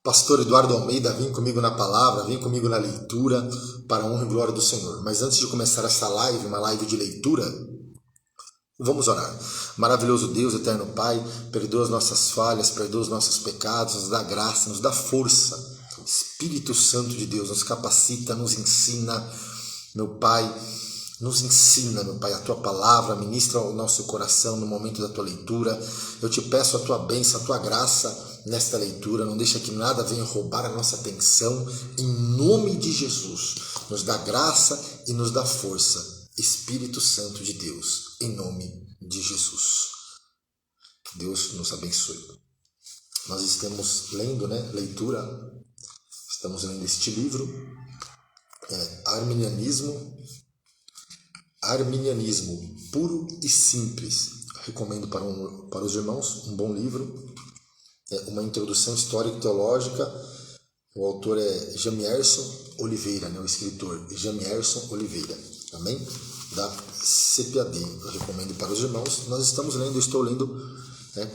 Pastor Eduardo Almeida, vem comigo na palavra, vem comigo na leitura, para a honra e glória do Senhor. Mas antes de começar essa live, uma live de leitura, vamos orar. Maravilhoso Deus, eterno Pai, perdoa as nossas falhas, perdoa os nossos pecados, nos dá graça, nos dá força. Espírito Santo de Deus, nos capacita, nos ensina, meu Pai, nos ensina, meu Pai, a Tua palavra, ministra ao nosso coração no momento da Tua leitura. Eu te peço a Tua bênção, a Tua graça nesta leitura, não deixa que nada venha roubar a nossa atenção, em nome de Jesus. Nos dá graça e nos dá força, Espírito Santo de Deus, em nome de Jesus. Que Deus nos abençoe. Nós estamos lendo, estamos lendo este livro, Arminianismo puro e simples. Recomendo para os irmãos, um bom livro. Uma introdução histórica e teológica. O autor é Jamierson Oliveira, o escritor Jamierson Oliveira, amém? Da CPAD. Eu recomendo para os irmãos. Nós estamos lendo, eu estou lendo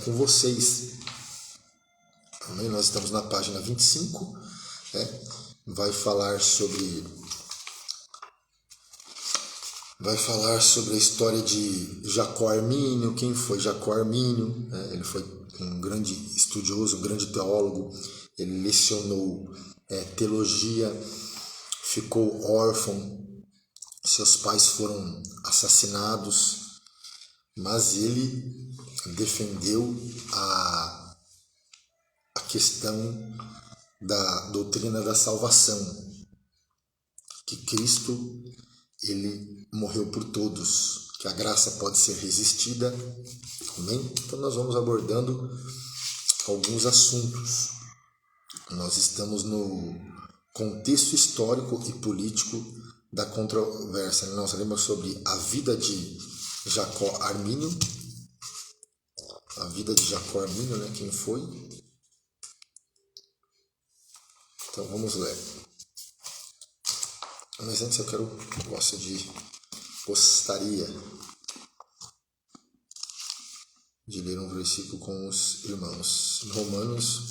com vocês, amém? Nós estamos na página 25, vai falar sobre a história de Jacó Armínio. Quem foi Jacó Armínio? Ele foi um grande estudioso, um grande teólogo. Ele lecionou teologia, ficou órfão, seus pais foram assassinados, mas ele defendeu a questão da doutrina da salvação, que Cristo, ele morreu por todos, que a graça pode ser resistida, amém? Então nós vamos abordando alguns assuntos. Nós estamos no contexto histórico e político da controvérsia. Nós lemos sobre a vida de Jacó Armínio. A vida de Jacó Armínio, quem foi? Então vamos ler. Mas antes gostaria de ler um versículo com os irmãos. Em Romanos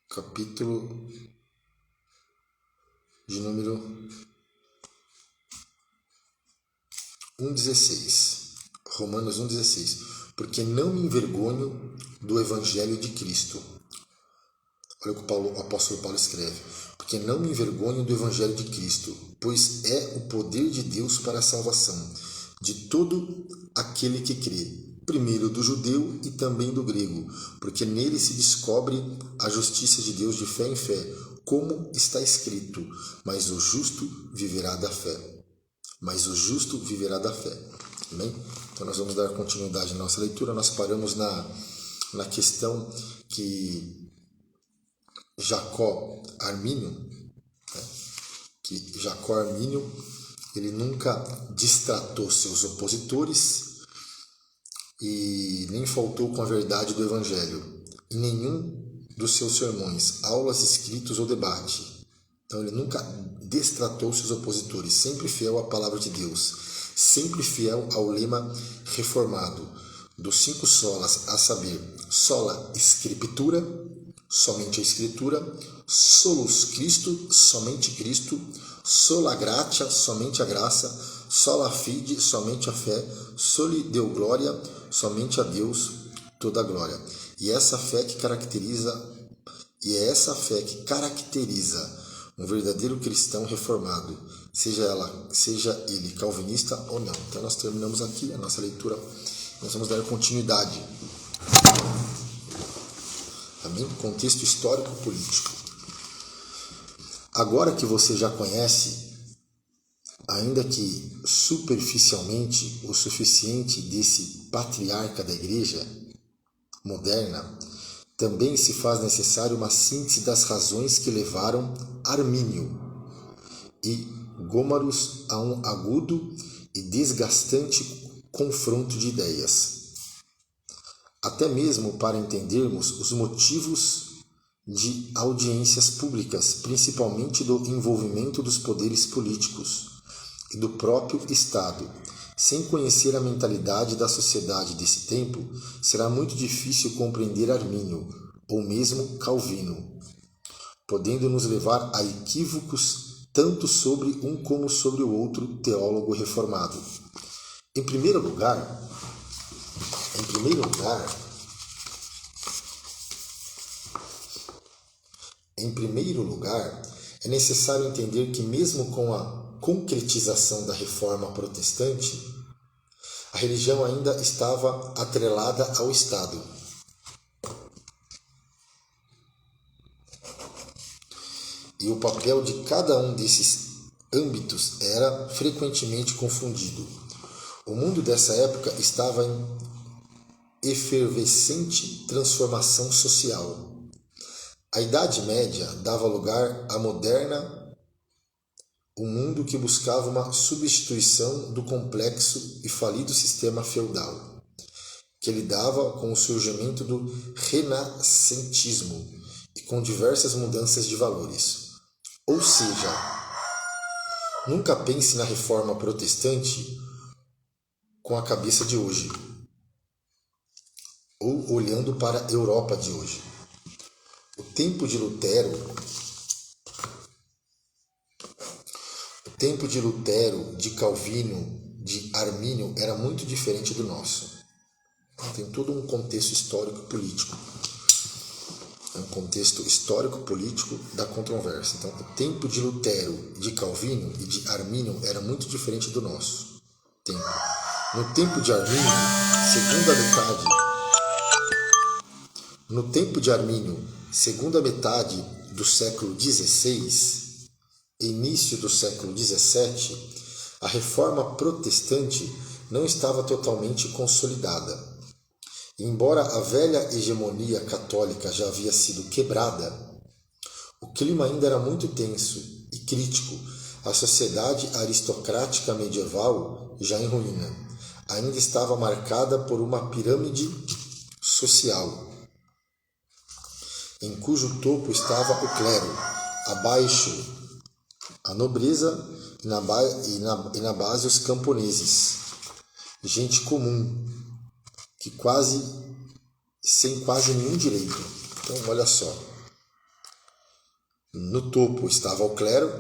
capítulo de número 1,16. Romanos 1,16. Porque não me envergonho do Evangelho de Cristo. Olha o que o apóstolo Paulo escreve. Porque não me envergonho do Evangelho de Cristo, pois é o poder de Deus para a salvação de todo aquele que crê, primeiro do judeu e também do grego, porque nele se descobre a justiça de Deus de fé em fé, como está escrito, mas o justo viverá da fé. Amém? Então nós vamos dar continuidade à nossa leitura. Nós paramos na questão que Jacó Armínio, ele nunca distratou seus opositores e nem faltou com a verdade do Evangelho em nenhum dos seus sermões, aulas, escritos ou debate. Então ele nunca destratou seus opositores, sempre fiel à palavra de Deus, sempre fiel ao lema reformado dos 5 solas, a saber, sola scriptura, somente a Escritura, solus Christo, somente Cristo, sola gratia, somente a graça, sola fide, somente a fé, soli deo gloria, somente a Deus toda a glória. E é essa fé que caracteriza um verdadeiro cristão reformado, seja ele calvinista ou não. Então nós terminamos aqui a nossa leitura, nós vamos dar continuidade. Amém? Contexto histórico político. Agora que você já conhece, ainda que superficialmente, o suficiente desse patriarca da igreja moderna, também se faz necessário uma síntese das razões que levaram Armínio e Gomarus a um agudo e desgastante confronto de ideias. Até mesmo para entendermos os motivos de audiências públicas, principalmente do envolvimento dos poderes políticos e do próprio Estado. Sem conhecer a mentalidade da sociedade desse tempo, será muito difícil compreender Armínio, ou mesmo Calvino, podendo nos levar a equívocos tanto sobre um como sobre o outro teólogo reformado. Em primeiro lugar, é necessário entender que mesmo com a concretização da reforma protestante, a religião ainda estava atrelada ao Estado. E o papel de cada um desses âmbitos era frequentemente confundido. O mundo dessa época estava em efervescente transformação social. A Idade Média dava lugar à moderna, um mundo que buscava uma substituição do complexo e falido sistema feudal, que lidava com o surgimento do renascentismo e com diversas mudanças de valores. Ou seja, nunca pense na reforma protestante com a cabeça de hoje, ou olhando para a Europa de hoje. O tempo de Lutero, de Calvino, de Armínio era muito diferente do nosso. Tem todo um contexto histórico-político. É um contexto histórico-político da controvérsia. Então, o tempo de Lutero, de Calvino e de Armínio era muito diferente do nosso tempo. No tempo de Armínio, segunda metade do século XVI, início do século XVII, a reforma protestante não estava totalmente consolidada. Embora a velha hegemonia católica já havia sido quebrada, o clima ainda era muito tenso e crítico. A sociedade aristocrática medieval, já em ruína, ainda estava marcada por uma pirâmide social, em cujo topo estava o clero, abaixo a nobreza e na base os camponeses, gente comum, que sem quase nenhum direito. Então, olha só. No topo estava o clero,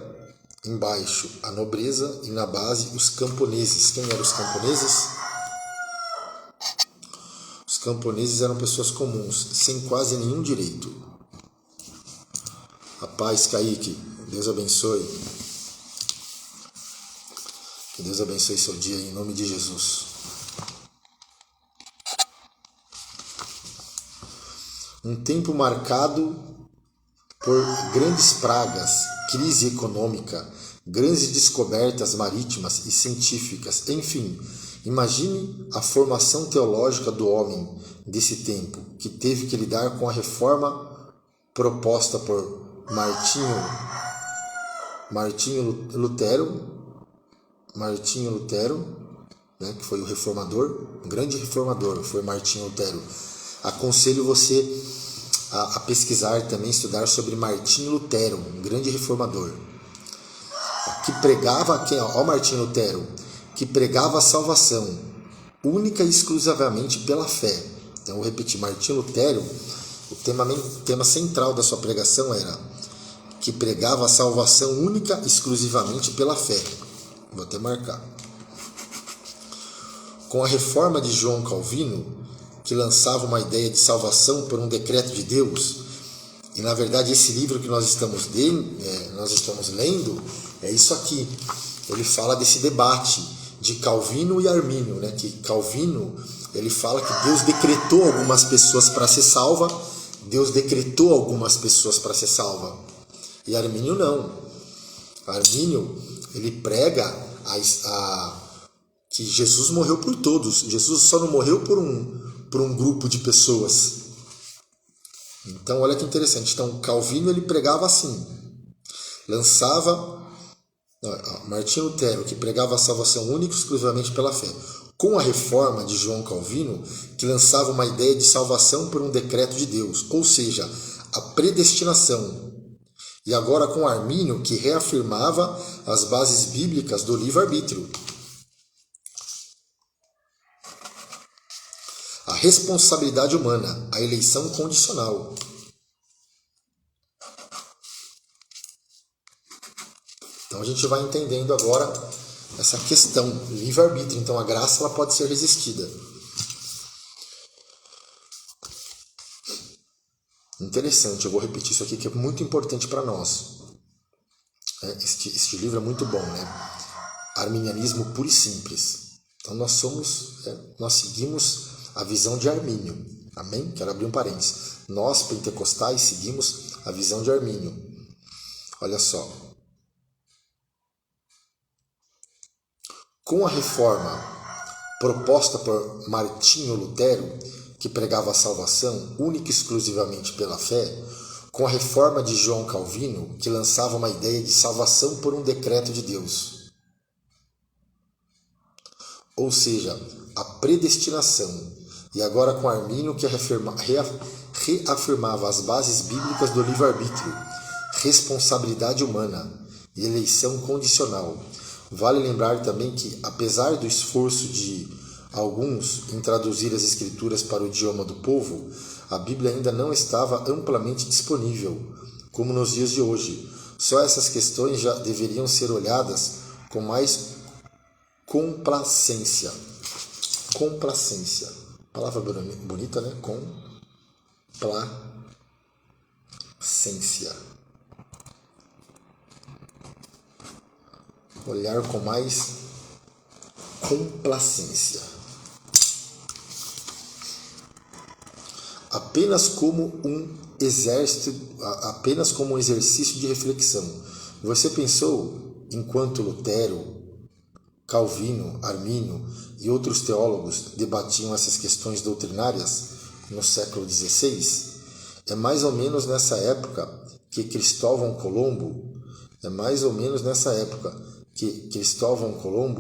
embaixo a nobreza e na base os camponeses. Quem eram os camponeses? Os camponeses eram pessoas comuns, sem quase nenhum direito. A paz, Kaique. Deus abençoe. Que Deus abençoe seu dia em nome de Jesus. Um tempo marcado por grandes pragas, crise econômica, grandes descobertas marítimas e científicas. Enfim, imagine a formação teológica do homem desse tempo, que teve que lidar com a reforma proposta por Martinho Lutero, né, que foi o reformador, um grande reformador, foi Martinho Lutero. Aconselho você a pesquisar também, estudar sobre Martinho Lutero, um grande reformador, que pregava, Martinho Lutero, que pregava a salvação única e exclusivamente pela fé. Então, eu vou repetir, Martinho Lutero, o tema central da sua pregação era que pregava a salvação única e exclusivamente pela fé. Vou até marcar. Com a reforma de João Calvino, que lançava uma ideia de salvação por um decreto de Deus, e na verdade esse livro que nós estamos lendo é isso aqui. Ele fala desse debate de Calvino e Armínio, né? Que Calvino, ele fala que Deus decretou algumas pessoas para ser salva, e Armínio não. Armínio, ele prega que Jesus morreu por todos. Jesus só não morreu por um grupo de pessoas. Então, olha que interessante. Então, Calvino, ele pregava assim. Martinho Lutero, que pregava a salvação única e exclusivamente pela fé. Com a reforma de João Calvino, que lançava uma ideia de salvação por um decreto de Deus. Ou seja, a predestinação. E agora com Armínio, que reafirmava as bases bíblicas do livre-arbítrio. A responsabilidade humana, a eleição condicional. Então a gente vai entendendo agora essa questão, livre-arbítrio. Então a graça ela pode ser resistida. Interessante, eu vou repetir isso aqui que é muito importante para nós. Este livro é muito bom, né? Arminianismo puro e simples. Então nós seguimos a visão de Armínio. Amém? Quero abrir um parênteses. Nós, pentecostais, seguimos a visão de Armínio. Olha só. Com a reforma proposta por Martinho Lutero, que pregava a salvação única e exclusivamente pela fé, com a reforma de João Calvino, que lançava uma ideia de salvação por um decreto de Deus. Ou seja, a predestinação. E agora com Armínio, que reafirmava as bases bíblicas do livre-arbítrio, responsabilidade humana e eleição condicional. Vale lembrar também que, apesar do esforço de alguns em traduzir as Escrituras para o idioma do povo, a Bíblia ainda não estava amplamente disponível, como nos dias de hoje. Só essas questões já deveriam ser olhadas com mais complacência. Complacência. Palavra bonita, né? Complacência. Olhar com mais complacência. Apenas como um exercício de reflexão. Você pensou, enquanto Lutero, Calvino, Armínio e outros teólogos debatiam essas questões doutrinárias no século XVI? É mais ou menos nessa época que Cristóvão Colombo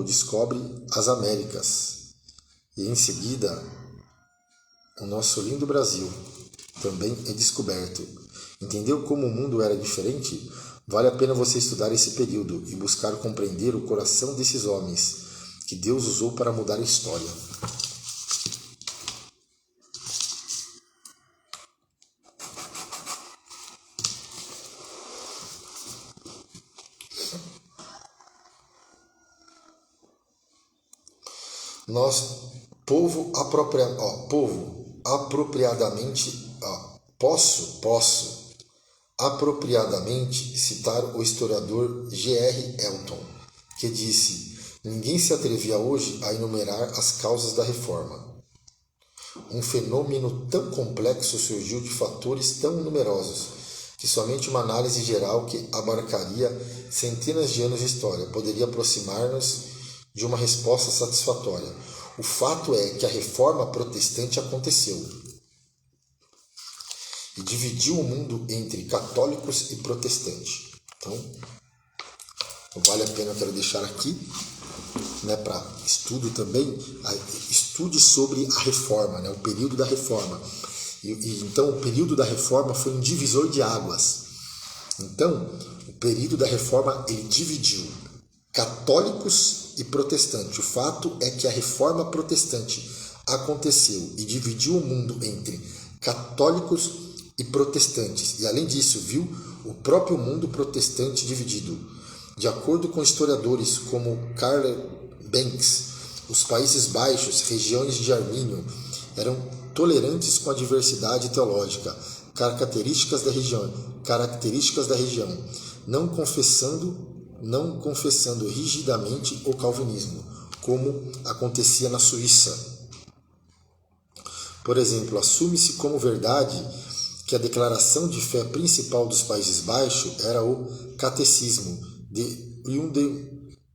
descobre as Américas. E em seguida, o nosso lindo Brasil também é descoberto. Entendeu como o mundo era diferente? Vale a pena você estudar esse período e buscar compreender o coração desses homens que Deus usou para mudar a história. Nós, posso apropriadamente citar o historiador G.R. Elton, que disse: ninguém se atrevia hoje a enumerar as causas da reforma. Um fenômeno tão complexo surgiu de fatores tão numerosos que somente uma análise geral que abarcaria centenas de anos de história poderia aproximar-nos de uma resposta satisfatória. O fato é que a reforma protestante aconteceu e dividiu o mundo entre católicos e protestantes. Então, vale a pena, eu quero deixar aqui, né, para estudo também, estude sobre a reforma, né, o período da reforma. Então, o período da reforma foi um divisor de águas. Então, o período da reforma, ele dividiu católicos e protestantes. O fato é que a reforma protestante aconteceu e dividiu o mundo entre católicos e protestantes. E além disso, viu o próprio mundo protestante dividido. De acordo com historiadores como Karl Benz, os Países Baixos, regiões de Armínio, eram tolerantes com a diversidade teológica, características da região, não confessando rigidamente o calvinismo, como acontecia na Suíça. Por exemplo, assume-se como verdade que a declaração de fé principal dos Países Baixos era o Catecismo de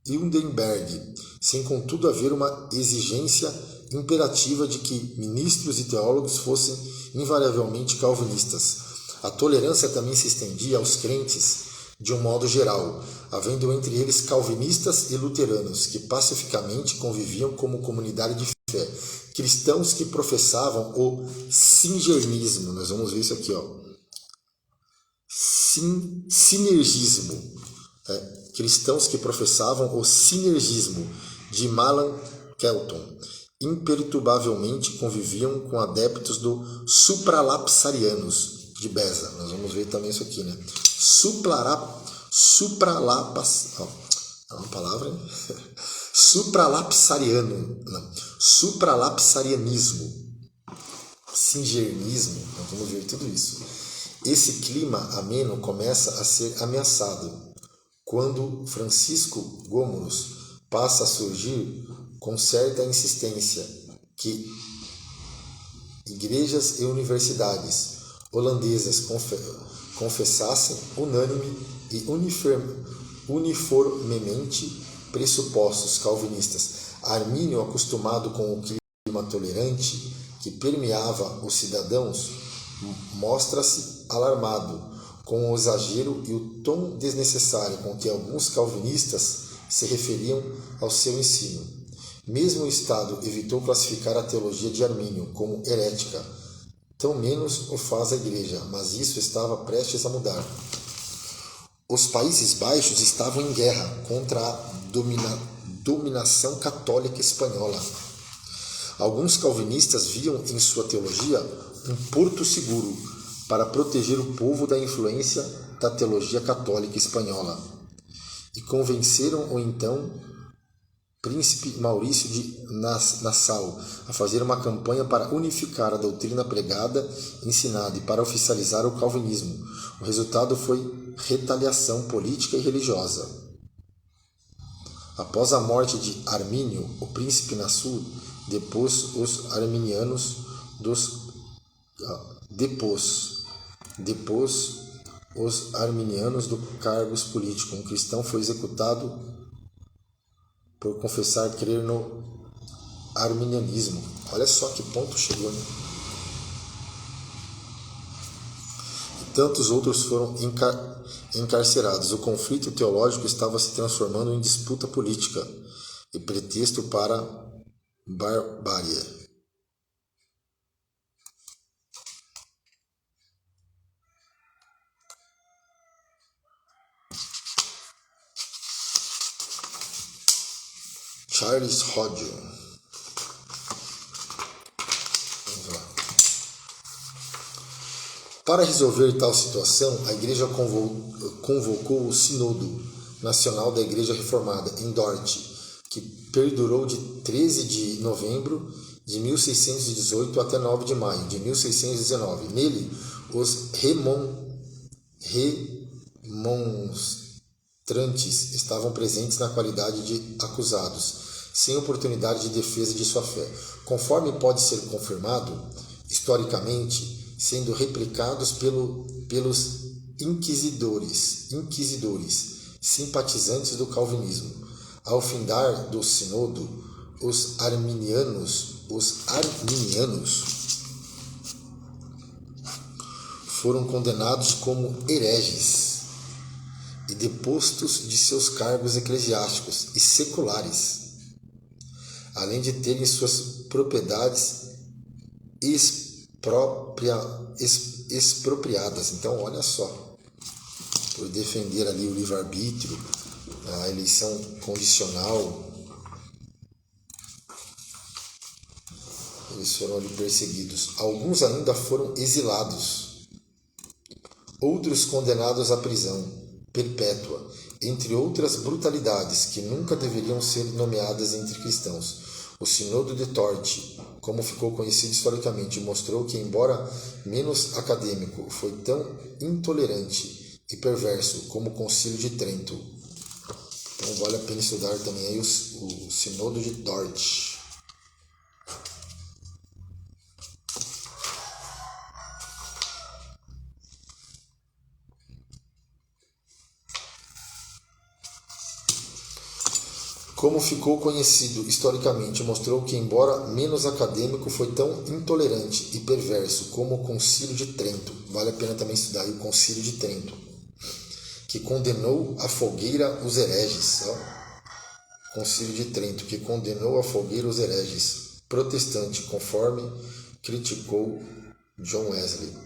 Wittenberg, sem contudo haver uma exigência imperativa de que ministros e teólogos fossem invariavelmente calvinistas. A tolerância também se estendia aos crentes de um modo geral, havendo entre eles calvinistas e luteranos, que pacificamente conviviam como comunidade de fé, cristãos que professavam o singerismo. Nós vamos ver isso aqui, sinergismo, cristãos que professavam o sinergismo de Malan Kelton imperturbavelmente conviviam com adeptos do supralapsarianos de Beza. Nós vamos ver também isso aqui, né? É uma palavra, hein? Supralapsarianismo, singernismo, nós vamos ver tudo isso. Esse clima ameno começa a ser ameaçado quando Francisco Gomes passa a surgir com certa insistência que igrejas e universidades holandesas confessassem unânime e uniformemente pressupostos calvinistas. Armínio, acostumado com o clima tolerante que permeava os cidadãos, mostra-se alarmado com o exagero e o tom desnecessário com que alguns calvinistas se referiam ao seu ensino. Mesmo o Estado evitou classificar a teologia de Armínio como herética, tão menos o faz a Igreja, mas isso estava prestes a mudar. Os Países Baixos estavam em guerra contra a dominação católica espanhola. Alguns calvinistas viam em sua teologia um porto seguro para proteger o povo da influência da teologia católica espanhola e convenceram o então príncipe Maurício de Nassau a fazer uma campanha para unificar a doutrina pregada, ensinada e para oficializar o calvinismo. O resultado foi retaliação política e religiosa. Após a morte de Armínio, o príncipe Nassau depôs os arminianos do cargos políticos. Um cristão foi executado por confessar crer no arminianismo. Olha só que ponto chegou, né? E tantos outros foram encarcerados. O conflito teológico estava se transformando em disputa política e pretexto para barbárie. Charles Hodge. Vamos lá. Para resolver tal situação, a Igreja convocou o Sínodo Nacional da Igreja Reformada, em Dort, que perdurou de 13 de novembro de 1618 até 9 de maio de 1619. Nele, os remonstrantes estavam presentes na qualidade de acusados, sem oportunidade de defesa de sua fé, conforme pode ser confirmado historicamente, sendo replicados pelos inquisidores simpatizantes do calvinismo. Ao findar do sínodo, os arminianos foram condenados como hereges e depostos de seus cargos eclesiásticos e seculares, além de terem suas propriedades expropriadas. Então, olha só, por defender ali o livre-arbítrio, a eleição condicional, eles foram ali perseguidos. Alguns ainda foram exilados, outros condenados à prisão perpétua, entre outras brutalidades que nunca deveriam ser nomeadas entre cristãos. O Sínodo de Dort, como ficou conhecido historicamente, mostrou que, embora menos acadêmico, foi tão intolerante e perverso como o Concílio de Trento. Então vale a pena estudar também aí o Sínodo de Dort. Como ficou conhecido historicamente, mostrou que, embora menos acadêmico, foi tão intolerante e perverso como o Concílio de Trento. Vale a pena também estudar aí o Concílio de Trento, que condenou à fogueira os hereges. Concílio de Trento, que condenou à fogueira os hereges, protestante, conforme criticou John Wesley.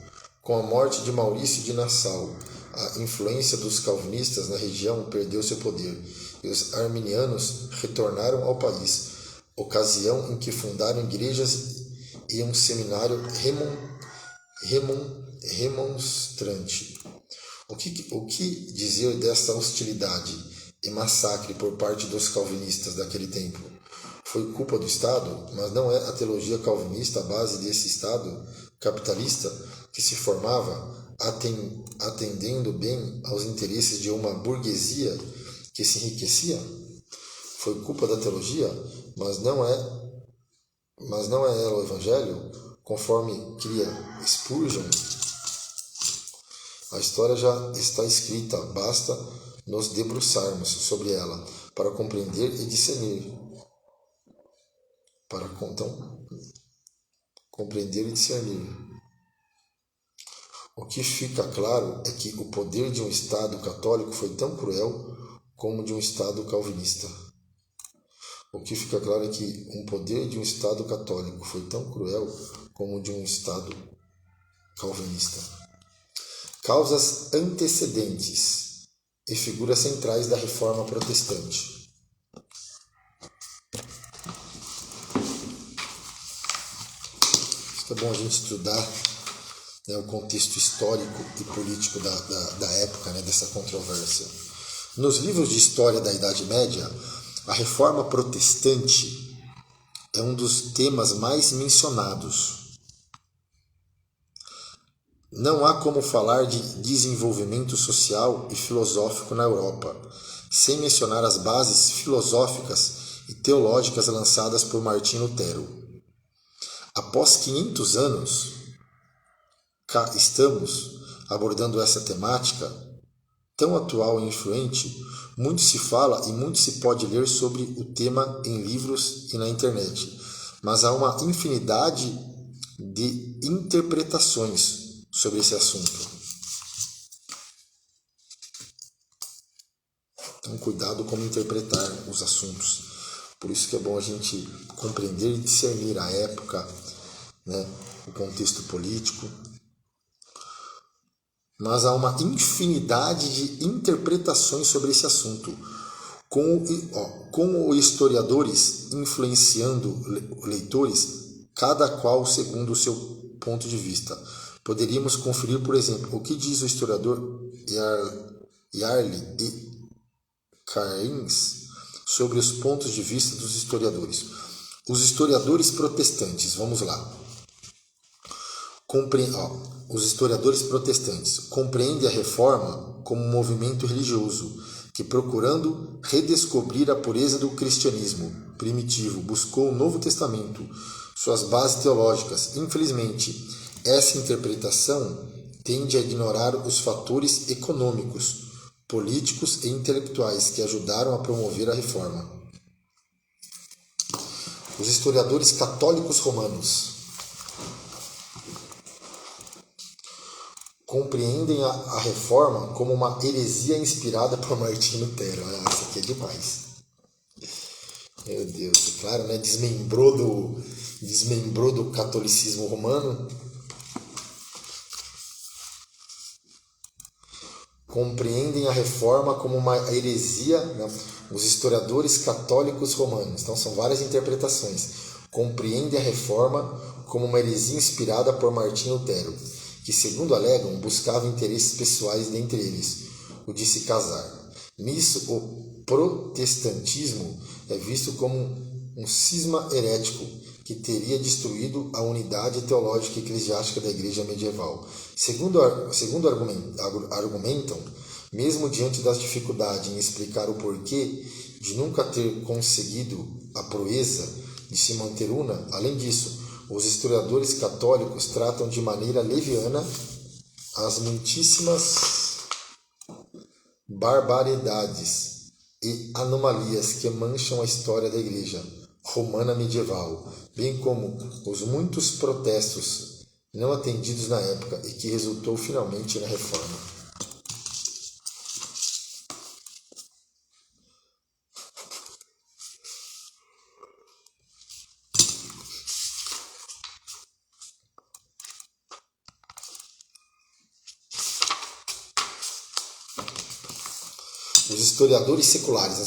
Com a morte de Maurício de Nassau, a influência dos calvinistas na região perdeu seu poder e os arminianos retornaram ao país, ocasião em que fundaram igrejas e um seminário remonstrante. O que dizer desta hostilidade e massacre por parte dos calvinistas daquele tempo? Foi culpa do Estado, mas não é a teologia calvinista a base desse Estado capitalista que se formava atendendo bem aos interesses de uma burguesia que se enriquecia? Foi culpa da teologia, mas não é ela o Evangelho, conforme cria Spurgeon? A história já está escrita, basta nos debruçarmos sobre ela para compreender e discernir. Compreender e discernir. O que fica claro é que o poder de um Estado católico foi tão cruel como de um Estado calvinista. O que fica claro é que o poder de um Estado católico foi tão cruel como de um Estado calvinista. Causas antecedentes e figuras centrais da Reforma Protestante. É bom a gente estudar, né, o contexto histórico e político da época, né, dessa controvérsia. Nos livros de história da Idade Média, a Reforma Protestante é um dos temas mais mencionados. Não há como falar de desenvolvimento social e filosófico na Europa, sem mencionar as bases filosóficas e teológicas lançadas por Martim Lutero. Após 500 anos, cá estamos abordando essa temática tão atual e influente. Muito se fala e muito se pode ler sobre o tema em livros e na internet, mas há uma infinidade de interpretações sobre esse assunto. Então, cuidado como interpretar os assuntos. Por isso que é bom a gente compreender e discernir a época, né, o contexto político. Mas há uma infinidade de interpretações sobre esse assunto, com os historiadores influenciando leitores, cada qual segundo o seu ponto de vista. Poderíamos conferir, por exemplo, o que diz o historiador Yarley e Cairns sobre os pontos de vista dos historiadores. Os historiadores protestantes, vamos lá. Os historiadores protestantes compreendem a Reforma como um movimento religioso que, procurando redescobrir a pureza do cristianismo primitivo, buscou o Novo Testamento, suas bases teológicas. Infelizmente, essa interpretação tende a ignorar os fatores econômicos, políticos e intelectuais que ajudaram a promover a Reforma. Os historiadores católicos romanos compreendem a Reforma como uma heresia inspirada por Martim Lutero. Isso aqui é demais. Meu Deus, claro, né? Desmembrou do catolicismo romano. Compreendem a Reforma como uma heresia, né? Os historiadores católicos romanos. Então são várias interpretações. Compreendem a Reforma como uma heresia inspirada por Martim Lutero, que, segundo alegam, buscava interesses pessoais dentre eles, o de se casar. Nisso, o protestantismo é visto como um cisma herético que teria destruído a unidade teológica e eclesiástica da Igreja medieval. Segundo argumentam, mesmo diante das dificuldades em explicar o porquê de nunca ter conseguido a proeza de se manter una, além disso, os historiadores católicos tratam de maneira leviana as muitíssimas barbaridades e anomalias que mancham a história da Igreja romana medieval, bem como os muitos protestos não atendidos na época e que resultou finalmente na Reforma. Os historiadores seculares,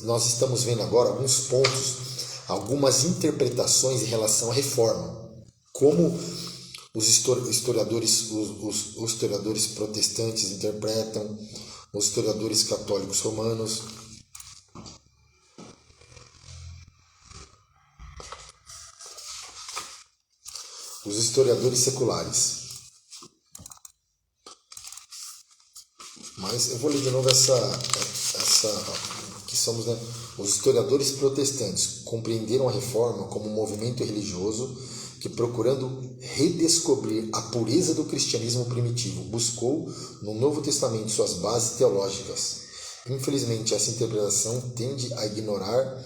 nós estamos vendo agora alguns pontos, algumas interpretações em relação à reforma. Como os historiadores protestantes interpretam, os historiadores católicos romanos. Os historiadores seculares. Mas eu vou ler de novo essa que somos, né? Os historiadores protestantes compreenderam a reforma como um movimento religioso que, procurando redescobrir a pureza do cristianismo primitivo, buscou no Novo Testamento suas bases teológicas. Infelizmente, essa interpretação tende a ignorar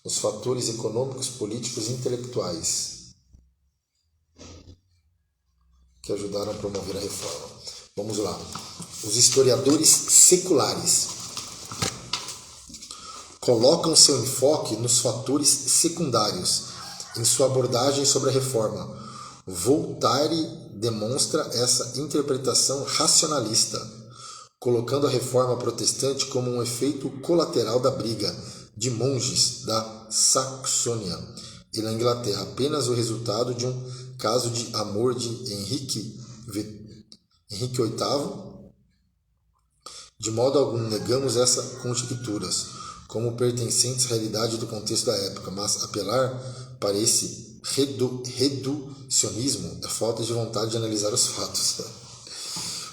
os fatores econômicos, políticos e intelectuais que ajudaram a promover a reforma. Vamos lá. Os historiadores seculares colocam seu enfoque nos fatores secundários em sua abordagem sobre a reforma. Voltaire demonstra essa interpretação racionalista, colocando a reforma protestante como um efeito colateral da briga de monges da Saxônia e na Inglaterra, apenas o resultado de um caso de amor de Henrique VIII. De modo algum negamos essas conjecturas como pertencentes à realidade do contexto da época, mas apelar para esse reducionismo é falta de vontade de analisar os fatos.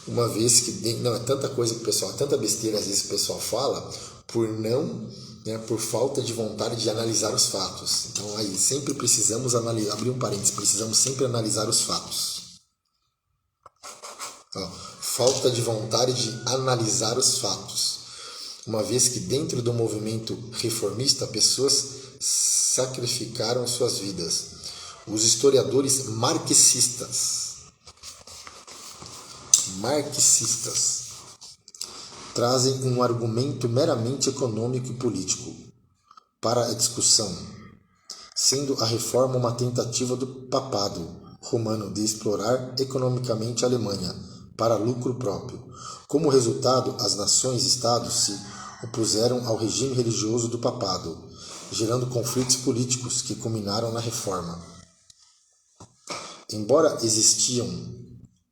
Uma vez que não é tanta coisa que o pessoal, tanta besteira às vezes o pessoal fala por falta de vontade de analisar os fatos. Então aí sempre precisamos analisar, abrir um parênteses, precisamos sempre analisar os fatos. Falta de vontade de analisar os fatos. Uma vez que dentro do movimento reformista pessoas sacrificaram suas vidas. Os historiadores marxistas trazem um argumento meramente econômico e político para a discussão, sendo a reforma uma tentativa do papado romano de explorar economicamente a Alemanha para lucro próprio. Como resultado, as nações-estados se opuseram ao regime religioso do papado, gerando conflitos políticos que culminaram na reforma. Embora existiam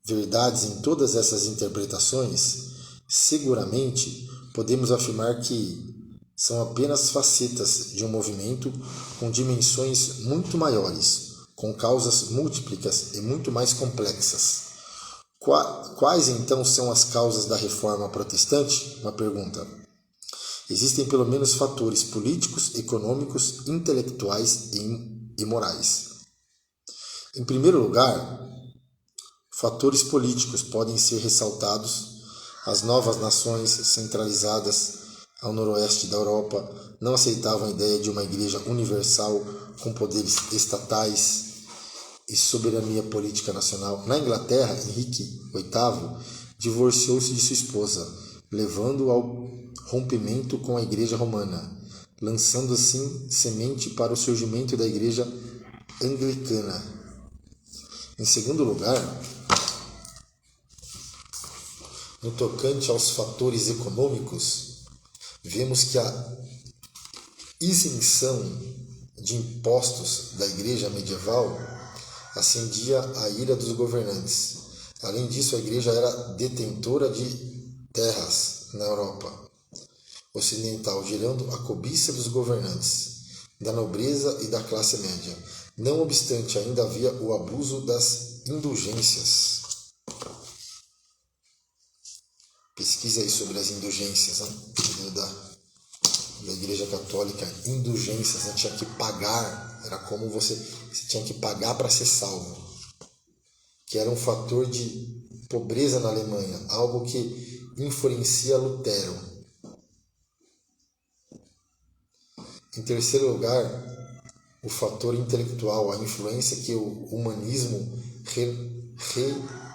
verdades em todas essas interpretações, seguramente podemos afirmar que são apenas facetas de um movimento com dimensões muito maiores, com causas múltiplas e muito mais complexas. Quais então são as causas da reforma protestante? Uma pergunta. Existem pelo menos fatores políticos, econômicos, intelectuais e morais. Em primeiro lugar, fatores políticos podem ser ressaltados. As novas nações centralizadas ao noroeste da Europa não aceitavam a ideia de uma igreja universal com poderes estatais e soberania política nacional. Na Inglaterra, Henrique VIII divorciou-se de sua esposa, levando ao rompimento com a Igreja Romana, lançando assim semente para o surgimento da Igreja Anglicana. Em segundo lugar, no tocante aos fatores econômicos, vemos que a isenção de impostos da Igreja medieval acendia a ira dos governantes. Além disso, a Igreja era detentora de terras na Europa ocidental, gerando a cobiça dos governantes, da nobreza e da classe média. Não obstante, ainda havia o abuso das indulgências. Pesquisa aí sobre as indulgências, da Igreja Católica. Indulgências, né? Tinha que pagar, era como você tinha que pagar para ser salvo, que era um fator de pobreza na Alemanha, algo que influencia Lutero. Em terceiro lugar, o fator intelectual, a influência que o humanismo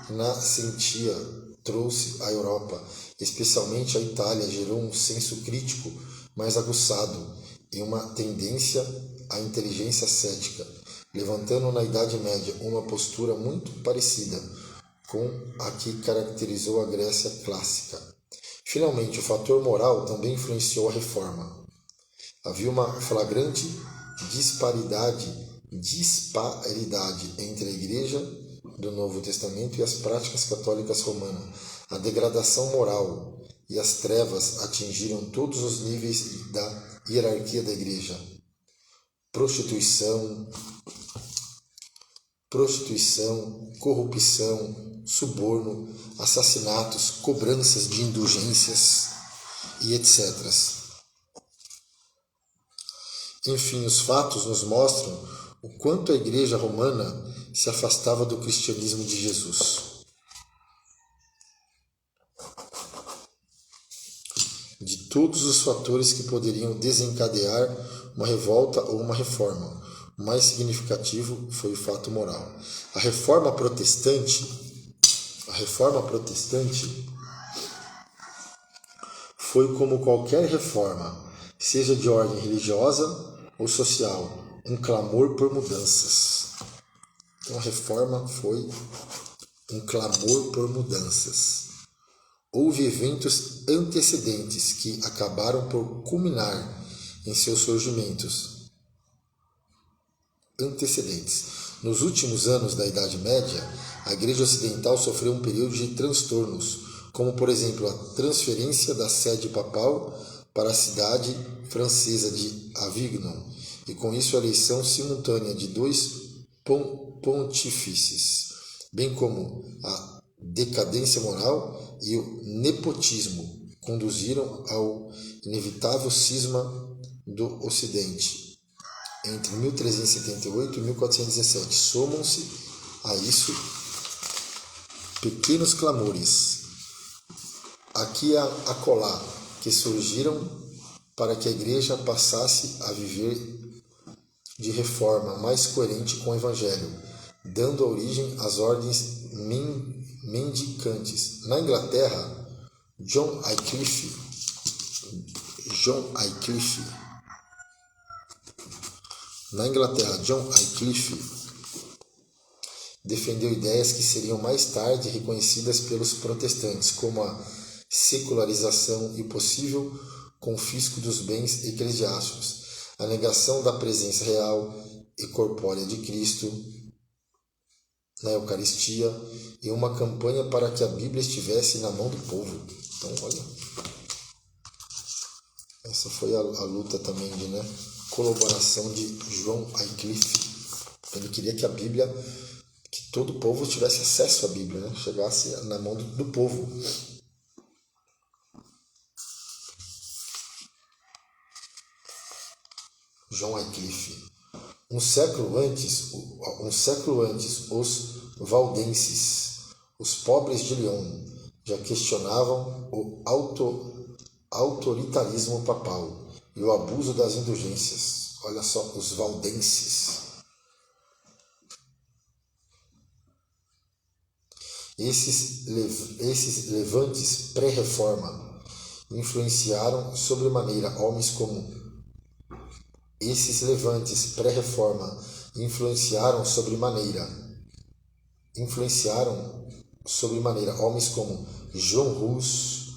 renascentia trouxe à Europa, especialmente à Itália, gerou um senso crítico mais aguçado e uma tendência à inteligência cética, levantando na Idade Média uma postura muito parecida com a que caracterizou a Grécia clássica. Finalmente, o fator moral também influenciou a reforma. Havia uma flagrante disparidade entre a Igreja do Novo Testamento e as práticas católicas romanas. A degradação moral e as trevas atingiram todos os níveis da hierarquia da Igreja. Prostituição, corrupção, suborno, assassinatos, cobranças de indulgências e etc. Enfim, os fatos nos mostram o quanto a Igreja romana se afastava do cristianismo de Jesus. De todos os fatores que poderiam desencadear uma revolta ou uma reforma, o mais significativo foi o fato moral. A reforma protestante foi como qualquer reforma, seja de ordem religiosa ou social, um clamor por mudanças. Então a reforma foi um clamor por mudanças. Houve eventos antecedentes que acabaram por culminar em seus surgimentos. Nos últimos anos da Idade Média, a Igreja Ocidental sofreu um período de transtornos, como por exemplo a transferência da sede papal para a cidade francesa de Avignon, e com isso a eleição simultânea de 2 pontífices, bem como a decadência moral e o nepotismo conduziram ao inevitável cisma do Ocidente. Entre 1378 e 1417, somam-se a isso pequenos clamores, aqui e acolá, que surgiram para que a Igreja passasse a viver de reforma mais coerente com o Evangelho, dando origem às ordens mendicantes. Na Inglaterra, John Wycliffe defendeu ideias que seriam mais tarde reconhecidas pelos protestantes, como a secularização e o possível confisco dos bens eclesiásticos, a negação da presença real e corpórea de Cristo na Eucaristia e uma campanha para que a Bíblia estivesse na mão do povo. Então, olha, essa foi a luta também de colaboração de John Wycliffe. Ele queria que a Bíblia, que todo o povo tivesse acesso à Bíblia, chegasse na mão do povo. John Wycliffe. Um século antes, os valdenses, os pobres de Lyon, já questionavam o autoritarismo papal e o abuso das indulgências. Olha só, os valdenses. Esses levantes pré-reforma influenciaram sobremaneira homens como homens como João Rus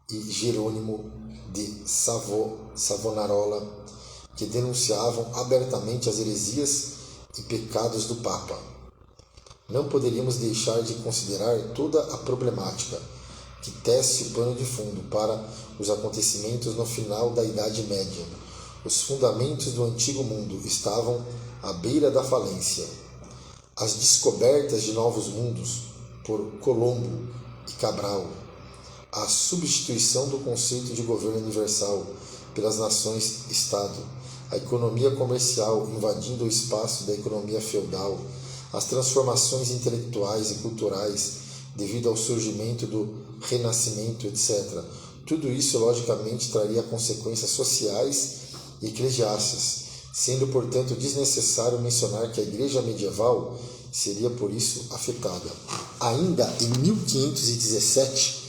e Jerônimo de Savonarola, que denunciavam abertamente as heresias e pecados do Papa. Não poderíamos deixar de considerar toda a problemática que tece o pano de fundo para os acontecimentos no final da Idade Média. Os fundamentos do antigo mundo estavam à beira da falência. As descobertas de novos mundos por Colombo e Cabral, a substituição do conceito de governo universal pelas nações-estado, a economia comercial invadindo o espaço da economia feudal, as transformações intelectuais e culturais devido ao surgimento do Renascimento, etc. Tudo isso, logicamente, traria consequências sociais e eclesiásticas, sendo, portanto, desnecessário mencionar que a Igreja medieval seria, por isso, afetada. Ainda em 1517,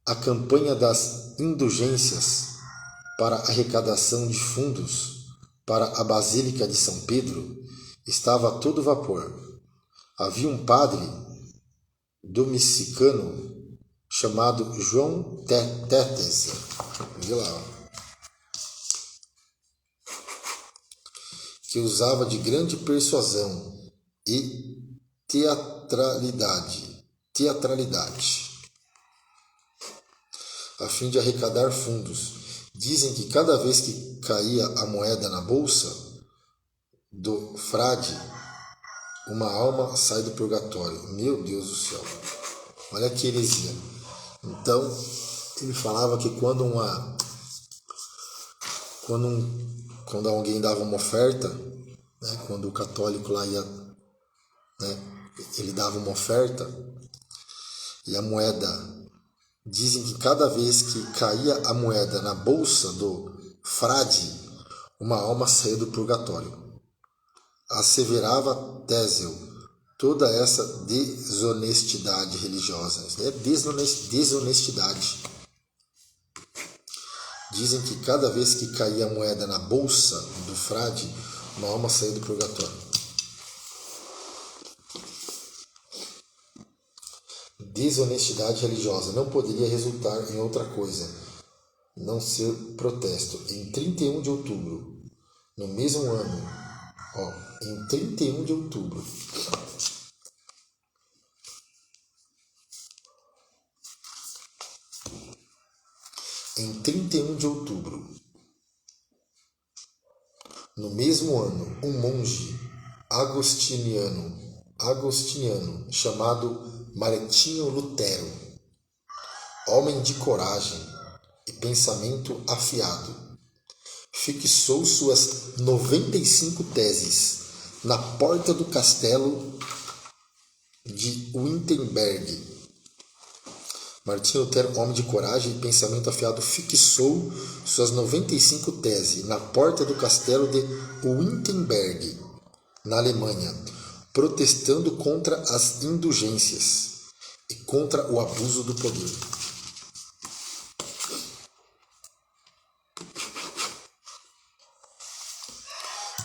a campanha das indulgências para arrecadação de fundos para a Basílica de São Pedro estava a todo vapor. Havia um padre dominicano chamado João Tétese, viu lá, ó, que usava de grande persuasão e teatralidade, a fim de arrecadar fundos. Dizem que cada vez que caía a moeda na bolsa do frade, uma alma sai do purgatório. Meu Deus do céu, olha que heresia. Então, ele falava que quando alguém dava uma oferta, né, quando o católico lá ia, né, ele dava uma oferta, e a moeda, dizem que cada vez que caía a moeda na bolsa do frade, uma alma saía do purgatório. Asseverava Tézel toda essa desonestidade religiosa. É desonestidade. Dizem que cada vez que caía a moeda na bolsa do frade, uma alma saía do purgatório. Desonestidade religiosa não poderia resultar em outra coisa, não ser protesto. Em 31 de outubro, no mesmo ano, em 31 de outubro, no mesmo ano, um monge agostiniano chamado Martinho Lutero, homem de coragem e pensamento afiado, fixou suas 95 teses na porta do castelo de Wittenberg. Martinho Lutero, homem de coragem e pensamento afiado, fixou suas 95 teses na porta do castelo de Wittenberg, na Alemanha, protestando contra as indulgências e contra o abuso do poder.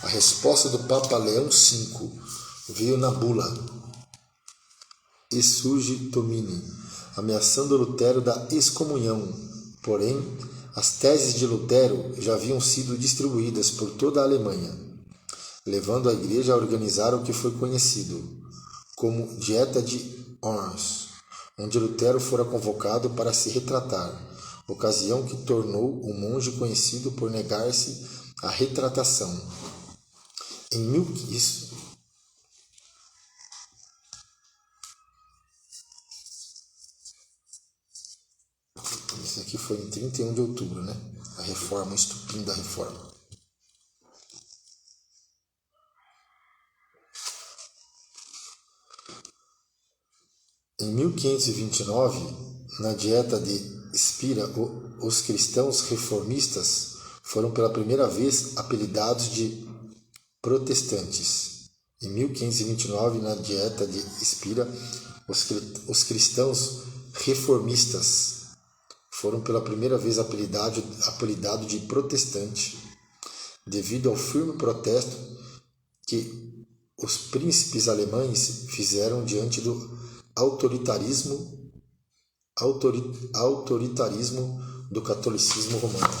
A resposta do Papa Leão V veio na bula Exsurge Domini, ameaçando Lutero da excomunhão. Porém, as teses de Lutero já haviam sido distribuídas por toda a Alemanha, levando a Igreja a organizar o que foi conhecido como Dieta de Worms, onde Lutero fora convocado para se retratar, ocasião que tornou o monge conhecido por negar-se à retratação. Isso aqui foi em 31 de outubro, né? A reforma, o estupim da reforma. Em 1529, na Dieta de Spira, os cristãos reformistas foram pela primeira vez apelidados de protestantes. Em 1529, na Dieta de Spira, os cristãos reformistas foram pela primeira vez apelidados de protestante, devido ao firme protesto que os príncipes alemães fizeram diante do autoritarismo do catolicismo romano.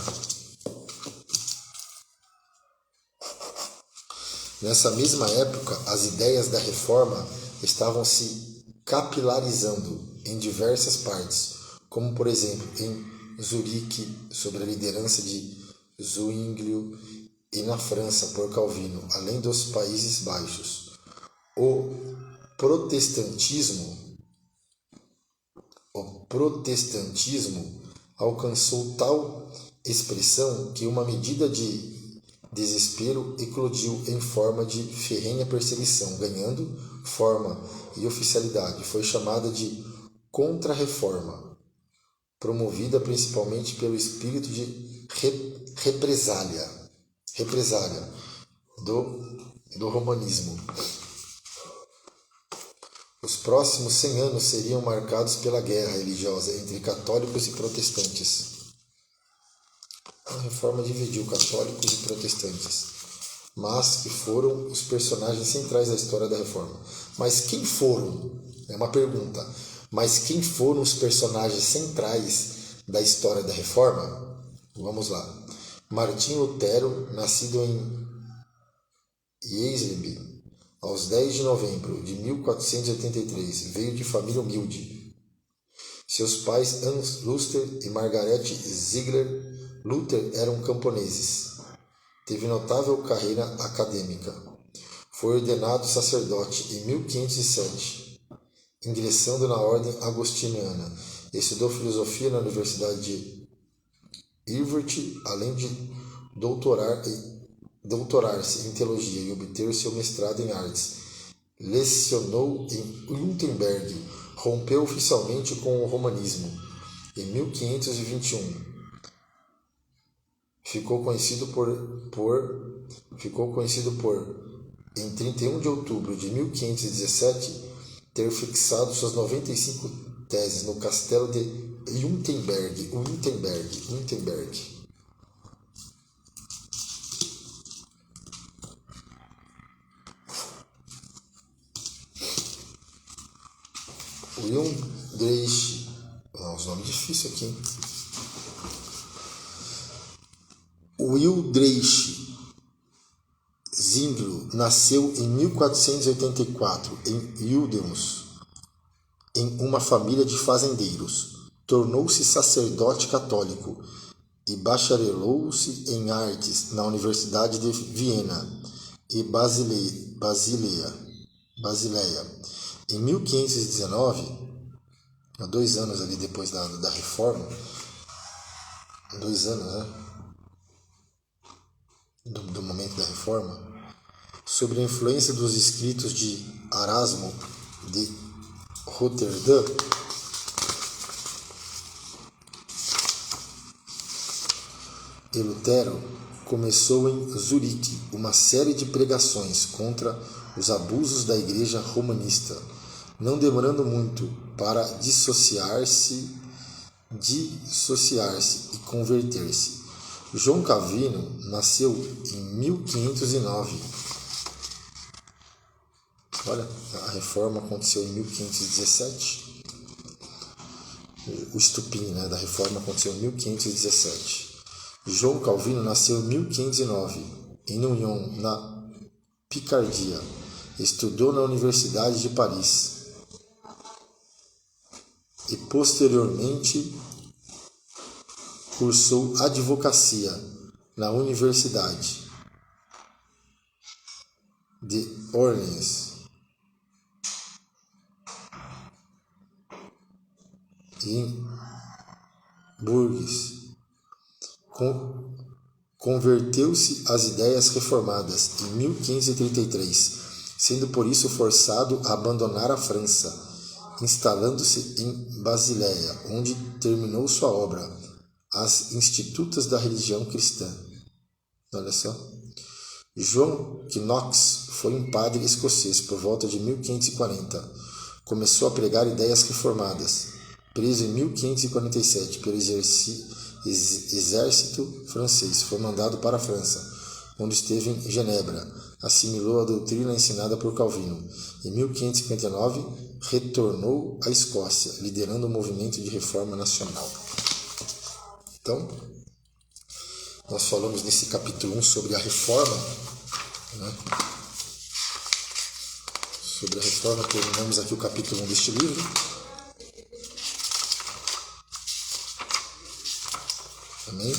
Nessa mesma época, as ideias da reforma estavam se capilarizando em diversas partes, como por exemplo em Zurique, sob a liderança de Zwinglio, e na França por Calvino, além dos Países Baixos. O protestantismo alcançou tal expressão que uma medida de desespero eclodiu em forma de ferrenha perseguição, ganhando forma e oficialidade. Foi chamada de Contra-Reforma, promovida principalmente pelo espírito de represália do romanismo. Os próximos 100 anos seriam marcados pela guerra religiosa entre católicos e protestantes. A reforma dividiu católicos e protestantes, mas que foram os personagens centrais da história da reforma. Mas quem foram? É uma pergunta. Mas quem foram os personagens centrais da história da Reforma? Vamos lá. Martim Lutero, nascido em Eisleben, aos 10 de novembro de 1483, veio de família humilde. Seus pais, Hans Luther e Margaret Ziegler Luther, eram camponeses. Teve notável carreira acadêmica. Foi ordenado sacerdote em 1507, ingressando na ordem agostiniana. Estudou filosofia na Universidade de Erfurt, além de doutorar-se em teologia e obter seu mestrado em artes. Lecionou em Wittenberg. Rompeu oficialmente com o romanismo em 1521. Ficou conhecido por, em 31 de outubro de 1517, ter fixado suas 95 teses no castelo de Wittenberg. Wildreich, os nomes difíceis aqui, hein? Wildreich Zwingli nasceu em 1484 em Wildenus, em uma família de fazendeiros. Tornou-se sacerdote católico e bacharelou-se em artes na Universidade de Viena e Basileia. Em 1519, há 2 anos ali depois da Reforma, 2 anos, né? Do momento da Reforma, sob a influência dos escritos de Erasmo de Roterdã, e Lutero, começou em Zurique uma série de pregações contra os abusos da Igreja romanista, não demorando muito para dissociar-se e converter-se. João Calvino nasceu em 1509. Olha, a Reforma aconteceu em 1517. O estupim, né, da Reforma aconteceu em 1517. João Calvino nasceu em 1509, em Nyon, na Picardia. Estudou na Universidade de Paris e posteriormente cursou advocacia na Universidade de Orleans em Bourges. Converteu-se às ideias reformadas em 1533, sendo por isso forçado a abandonar a França, instalando-se em Basileia, onde terminou sua obra, As Institutas da Religião Cristã. Olha só. João Knox foi um padre escocês por volta de 1540. Começou a pregar ideias reformadas. Preso em 1547 pelo exército francês, foi mandado para a França, onde esteve em Genebra. Assimilou a doutrina ensinada por Calvino. Em 1559, retornou à Escócia, liderando o movimento de reforma nacional. Então, nós falamos nesse capítulo 1 sobre a reforma, né? Sobre a reforma, terminamos aqui o capítulo 1 deste livro. Amém?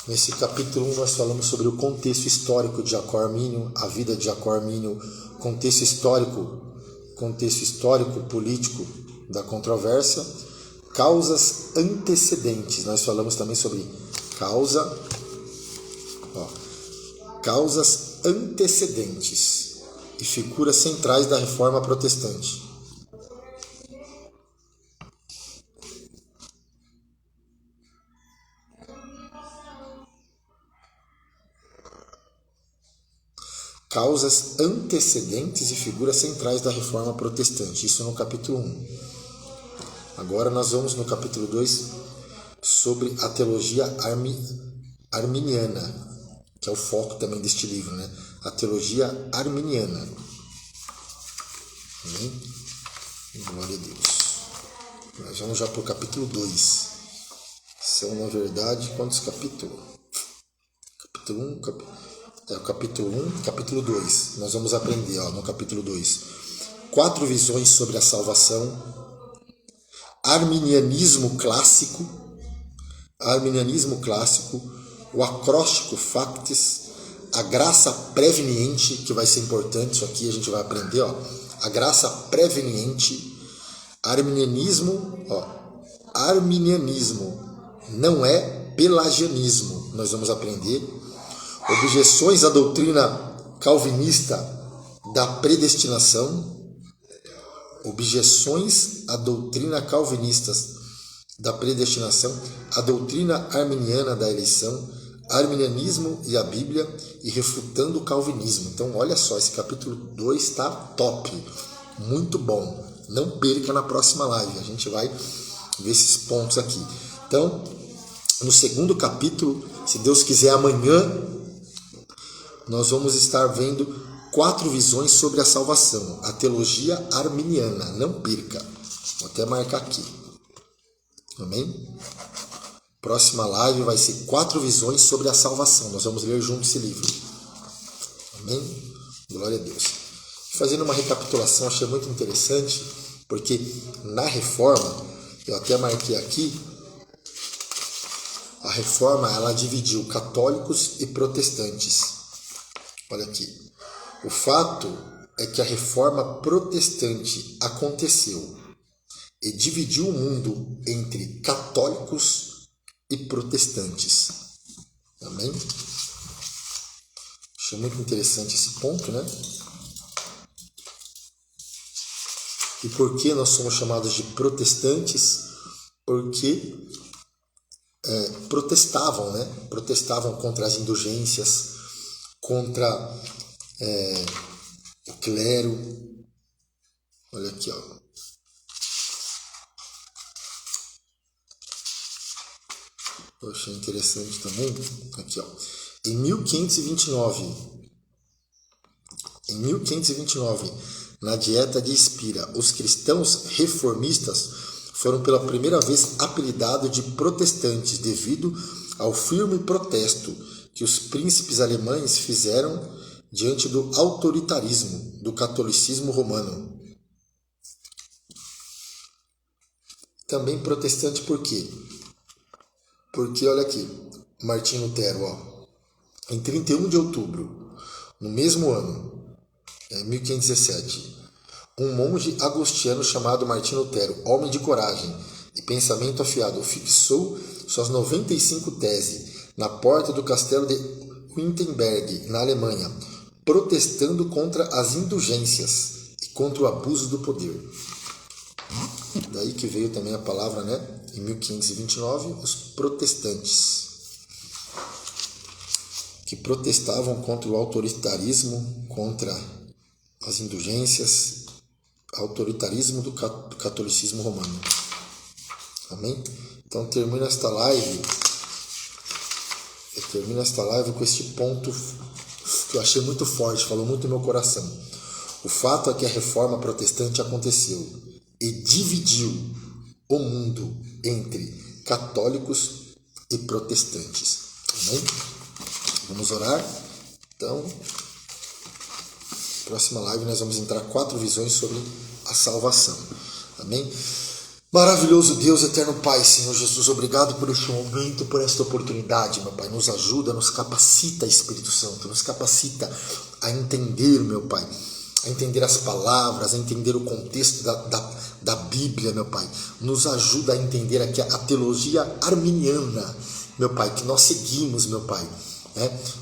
Nesse capítulo 1 nós falamos sobre o contexto histórico de Jacó Armínio, a vida de Jacó Armínio, contexto histórico político da controvérsia, causas antecedentes. Nós falamos também sobre causas antecedentes e figuras centrais da Reforma Protestante. Causas antecedentes e figuras centrais da Reforma Protestante. Isso no capítulo 1. Agora nós vamos no capítulo 2 sobre a teologia arminiana, que é o foco também deste livro, né? A teologia arminiana. Amém? Glória a Deus. Nós vamos já para o capítulo 2. São, na verdade, quantos capítulos? Capítulo 1, capítulo 1, capítulo 2. Nós vamos aprender no capítulo 2. 4 visões sobre a salvação. Arminianismo clássico. O acróstico factis. A graça preveniente, que vai ser importante, isso aqui a gente vai aprender. A graça preveniente. Arminianismo não é pelagianismo. Nós vamos aprender. Objeções à doutrina calvinista da predestinação. Objeções à doutrina calvinista da predestinação. A doutrina arminiana da eleição. Arminianismo e a Bíblia. E refutando o calvinismo. Então, olha só, esse capítulo 2 está top. Muito bom. Não perca na próxima live. A gente vai ver esses pontos aqui. Então, no segundo capítulo, se Deus quiser, amanhã, nós vamos estar vendo 4 visões sobre a salvação. A teologia arminiana. Não perca. Vou até marcar aqui. Amém? Próxima live vai ser 4 visões sobre a salvação. Nós vamos ler junto esse livro. Amém? Glória a Deus. Fazendo uma recapitulação, achei muito interessante, porque na Reforma, eu até marquei aqui, a Reforma ela dividiu católicos e protestantes. Olha aqui. O fato é que a Reforma protestante aconteceu e dividiu o mundo entre católicos e protestantes. Amém? Achei muito interessante esse ponto, né? E por que nós somos chamados de protestantes? Porque protestavam, né? Protestavam contra as indulgências, contra o clero. Olha aqui, Eu achei interessante também. Aqui, Em 1529, na Dieta de Spira, os cristãos reformistas foram pela primeira vez apelidados de protestantes devido ao firme protesto que os príncipes alemães fizeram diante do autoritarismo do catolicismo romano. Também protestante por quê? Porque, olha aqui, Martinho Lutero, em 31 de outubro, no mesmo ano, 1517, um monge agostiniano chamado Martinho Lutero, homem de coragem e pensamento afiado, fixou suas 95 teses na porta do castelo de Wittenberg, na Alemanha, protestando contra as indulgências e contra o abuso do poder. Daí que veio também a palavra, né? Em 1529, os protestantes, que protestavam contra o autoritarismo, contra as indulgências, autoritarismo do catolicismo romano. Amém? Então termina esta live. Eu termino esta live com este ponto que eu achei muito forte, falou muito no meu coração. O fato é que a reforma protestante aconteceu e dividiu o mundo entre católicos e protestantes. Amém? Vamos orar? Então, próxima live nós vamos entrar 4 visões sobre a salvação. Amém? Maravilhoso Deus, eterno Pai, Senhor Jesus, obrigado por este momento, por esta oportunidade, meu Pai. Nos ajuda, nos capacita, Espírito Santo, nos capacita a entender, meu Pai, a entender as palavras, a entender o contexto da Bíblia, meu Pai. Nos ajuda a entender aqui a teologia arminiana, meu Pai, que nós seguimos, meu Pai.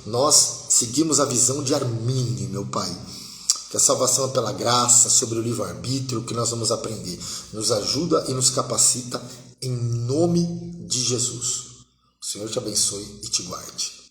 Nós seguimos a visão de Armínio, meu Pai. Que a salvação é pela graça, sobre o livre-arbítrio, que nós vamos aprender. Nos ajuda e nos capacita em nome de Jesus. O Senhor te abençoe e te guarde.